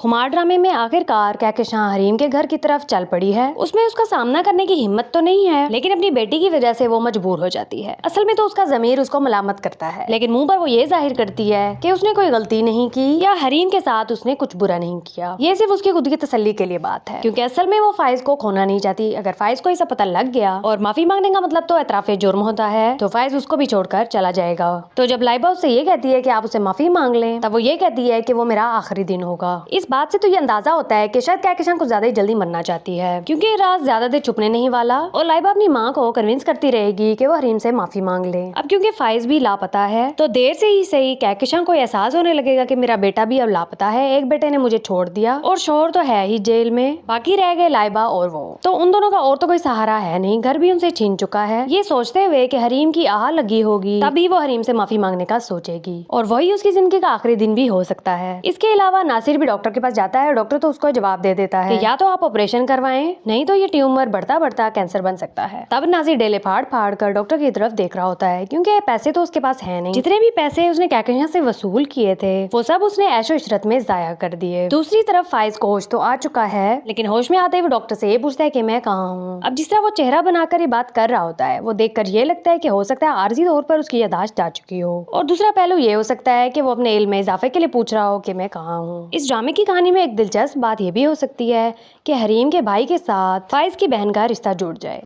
खुमार ड्रामे में आखिरकार कहकशां हरीम के घर की तरफ चल पड़ी है। उसमें उसका सामना करने की हिम्मत तो नहीं है, लेकिन अपनी बेटी की वजह से वो मजबूर हो जाती है। असल में तो उसका ज़मीर उसको मलामत करता है, लेकिन मुंह पर वो ये जाहिर करती है कि उसने कोई गलती नहीं की या हरीम के साथ उसने कुछ बुरा नहीं किया। ये सिर्फ उसकी खुद की तसल्ली के लिए बात है, क्योंकि असल में वो फाइज को खोना नहीं चाहती। अगर फाइज को ऐसा पता लग गया और माफी मांगने का मतलब तो एतराफे जुर्म होता है, तो फाइज उसको भी छोड़कर चला जाएगा। तो जब लाइबा उससे ये कहती है कि आप उसे माफी मांग लें, तब वो ये कहती है कि वो मेरा आखिरी दिन होगा। इस बात से तो ये अंदाजा होता है कि शायद कहकशां कुछ ज्यादा ही जल्दी मरना चाहती है, क्योंकि ये राज ज्यादा देर छुपने नहीं वाला और लाइबा अपनी माँ को कन्विंस करती रहेगी कि वो हरीम से माफी मांग ले। अब क्योंकि फाइज भी लापता है, तो देर से ही सही कहकशां को एहसास होने लगेगा कि मेरा बेटा भी अब लापता है। एक बेटे ने मुझे छोड़ दिया और शोहर तो है ही जेल में, बाकी रह गए लाइबा और वो। तो उन दोनों का और तो कोई सहारा है नहीं, घर भी उनसे छीन चुका है। ये सोचते हुए कि हरीम की आह लगी होगी, तभी वो हरीम से माफी मांगने का सोचेगी, और वही उसकी जिंदगी का आखिरी दिन भी हो सकता है। इसके अलावा नासिर भी डॉक्टर के पास जाता है। डॉक्टर तो उसको जवाब दे देता है कि या तो आप ऑपरेशन करवाएं, नहीं तो ये ट्यूमर बढ़ता बढ़ता कैंसर बन सकता है। तब नासिर डेले फाड़ फाड़ कर डॉक्टर की तरफ देख रहा होता है, क्योंकि पैसे तो उसके पास है नहीं। जितने भी पैसे उसने कहकशां से वसूल किए थे, वो सब उसने ऐशो इशरत में जाया कर दिए। दूसरी तरफ फाइज को होश तो आ चुका है, लेकिन होश में आते ही वो डॉक्टर से ये पूछता है कि मैं कहाँ हूँ। अब जिस तरह वो चेहरा बनाकर ये बात कर रहा होता है, वो देखकर ये लगता है कि हो सकता है आर्जी तौर पर उसकी यादाश्त जा चुकी हो, और दूसरा पहलू ये हो सकता है कि वो अपने इल्म में इजाफे के लिए पूछ रहा हो कि मैं कहाँ हूँ। इस ड्रामे की कहानी में एक दिलचस्प बात ये भी हो सकती है कि हरीम के भाई के साथ फाइज की बहन का रिश्ता जुड़ जाए।